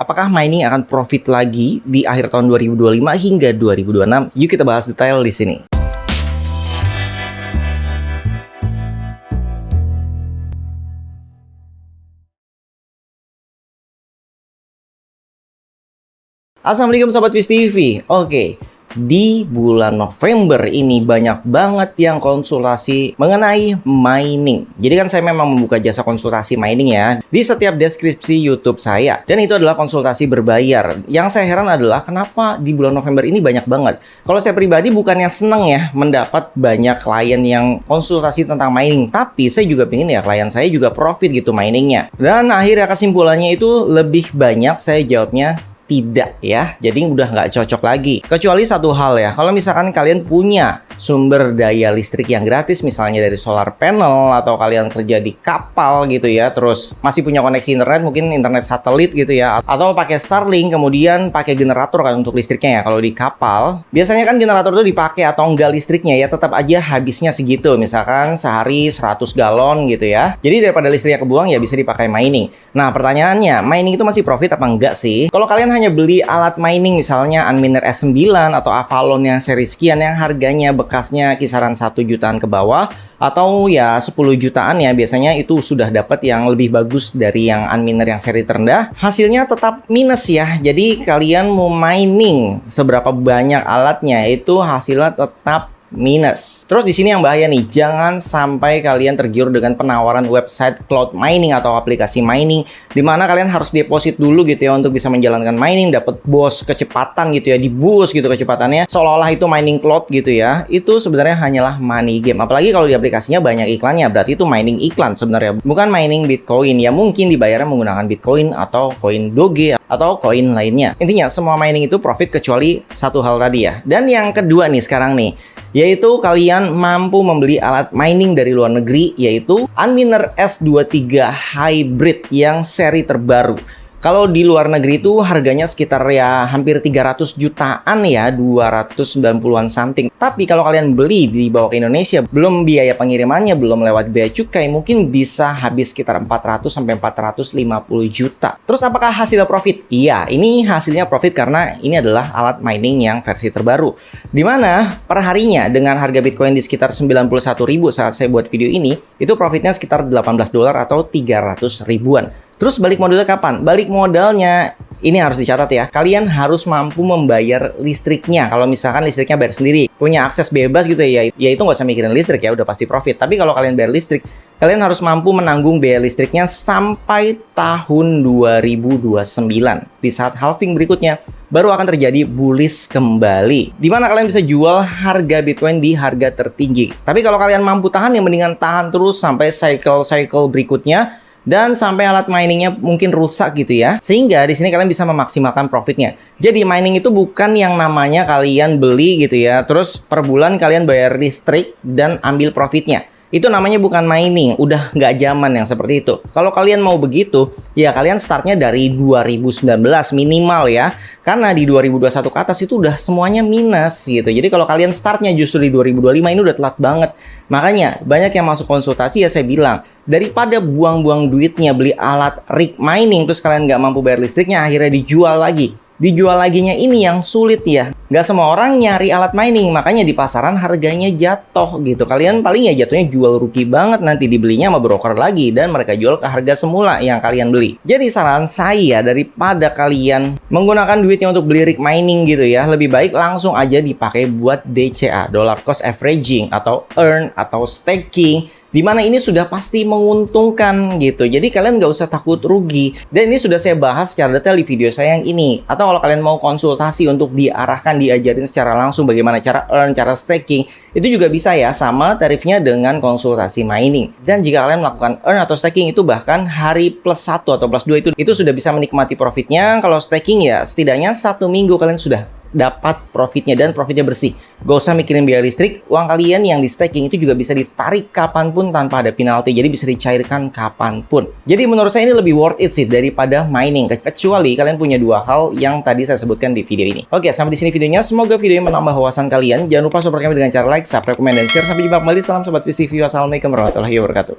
Apakah mining akan profit lagi di akhir tahun 2025 hingga 2026? Yuk kita bahas detail di sini. Assalamualaikum Sobat Fish TV. Oke, di bulan November ini banyak banget yang konsultasi mengenai mining. Jadi kan saya memang membuka jasa konsultasi mining ya di setiap deskripsi YouTube saya. Dan itu adalah konsultasi berbayar. Yang saya heran adalah kenapa di bulan November ini banyak banget. Kalau saya pribadi bukannya seneng ya mendapat banyak klien yang konsultasi tentang mining. Tapi saya juga pengen ya klien saya juga profit gitu miningnya. Dan akhirnya kesimpulannya itu lebih banyak saya jawabnya tidak ya, jadi udah nggak cocok lagi. Kecuali satu hal ya, kalau misalkan kalian punya sumber daya listrik yang gratis, misalnya dari solar panel, atau kalian kerja di kapal gitu ya, terus masih punya koneksi internet, mungkin internet satelit gitu ya, atau pakai Starlink, kemudian pakai generator kan untuk listriknya ya. Kalau di kapal, biasanya kan generator itu dipakai atau enggak listriknya ya, tetap aja habisnya segitu, misalkan sehari 100 galon gitu ya. Jadi daripada listriknya kebuang ya bisa dipakai mining. Nah pertanyaannya, mining itu masih profit apa enggak sih? Kalau kalian hanya beli alat mining misalnya Unminer S9 atau Avalon yang seri sekian yang harganya bekasnya kisaran 1 jutaan ke bawah atau ya 10 jutaan ya, biasanya itu sudah dapat yang lebih bagus dari yang Unminer yang seri terendah. Hasilnya tetap minus ya. Jadi kalian mau mining seberapa banyak alatnya itu hasilnya tetap minus. Terus di sini yang bahaya nih, jangan sampai kalian tergiur dengan penawaran website cloud mining atau aplikasi mining di mana kalian harus deposit dulu gitu ya untuk bisa menjalankan mining, dapat boost kecepatan gitu ya, di boost gitu kecepatannya seolah-olah itu mining cloud gitu ya. Itu sebenarnya hanyalah money game. Apalagi kalau di aplikasinya banyak iklannya, berarti itu mining iklan sebenarnya, bukan mining Bitcoin. Ya mungkin dibayarnya menggunakan Bitcoin atau koin Doge atau koin lainnya. Intinya semua mining itu profit kecuali satu hal tadi ya. Dan yang kedua nih sekarang nih, yaitu kalian mampu membeli alat mining dari luar negeri, yaitu Unminer S23 Hybrid yang seri terbaru. Kalau di luar negeri itu harganya sekitar ya hampir 300 jutaan ya, 290-an something. Tapi kalau kalian beli di bawah ke Indonesia, belum biaya pengirimannya, belum lewat biaya cukai, mungkin bisa habis sekitar 400 sampai 450 juta. Terus apakah hasilnya profit? Iya, ini hasilnya profit karena ini adalah alat mining yang versi terbaru. Dimana perharinya dengan harga Bitcoin di sekitar 91.000 saat saya buat video ini, itu profitnya sekitar 18 dolar atau 300 ribuan. Terus balik modalnya kapan? Balik modalnya ini harus dicatat ya. Kalian harus mampu membayar listriknya. Kalau misalkan listriknya bayar sendiri, punya akses bebas gitu ya itu nggak usah mikirin listrik ya, udah pasti profit. Tapi kalau kalian bayar listrik, kalian harus mampu menanggung biaya listriknya sampai tahun 2029. Di saat halving berikutnya, baru akan terjadi bullish kembali. Dimana kalian bisa jual harga Bitcoin di harga tertinggi. Tapi kalau kalian mampu tahan, ya mendingan tahan terus sampai cycle berikutnya. Dan sampai alat miningnya mungkin rusak gitu ya, sehingga di sini kalian bisa memaksimalkan profitnya. Jadi mining itu bukan yang namanya kalian beli gitu ya, terus per bulan kalian bayar listrik dan ambil profitnya. Itu namanya bukan mining, udah nggak zaman yang seperti itu. Kalau kalian mau begitu, ya kalian startnya dari 2019 minimal ya. Karena di 2021 ke atas itu udah semuanya minus gitu. Jadi kalau kalian startnya justru di 2025 ini udah telat banget. Makanya banyak yang masuk konsultasi ya saya bilang, daripada buang-buang duitnya beli alat rig mining terus kalian nggak mampu bayar listriknya, akhirnya dijual lagi. Dijual laginya ini yang sulit ya. Nggak semua orang nyari alat mining, makanya di pasaran harganya jatuh gitu. Kalian paling ya jatuhnya jual rugi banget, nanti dibelinya sama broker lagi dan mereka jual ke harga semula yang kalian beli. Jadi saran saya, daripada kalian menggunakan duitnya untuk beli rig mining gitu ya, lebih baik langsung aja dipakai buat DCA, dollar cost averaging, atau earn atau staking, dimana ini sudah pasti menguntungkan gitu. Jadi kalian nggak usah takut rugi. Dan ini sudah saya bahas secara detail di video saya yang ini. Atau kalau kalian mau konsultasi untuk diarahkan, diajarin secara langsung bagaimana cara earn, cara staking, itu juga bisa ya, sama tarifnya dengan konsultasi mining. Dan jika kalian melakukan earn atau staking itu bahkan hari +1 atau +2 itu sudah bisa menikmati profitnya. Kalau staking ya setidaknya 1 minggu kalian sudah dapat profitnya dan profitnya bersih. Gak usah mikirin biaya listrik, uang kalian yang di staking itu juga bisa ditarik kapanpun tanpa ada penalti, jadi bisa dicairkan kapanpun. Jadi menurut saya ini lebih worth it sih daripada mining, kecuali kalian punya dua hal yang tadi saya sebutkan di video ini. Oke, sampai di sini videonya. Semoga video ini menambah wawasan kalian. Jangan lupa support kami dengan cara like, subscribe, komen, dan share. Sampai jumpa kembali. Salam Sobat Fish TV. Wassalamualaikum warahmatullahi wabarakatuh.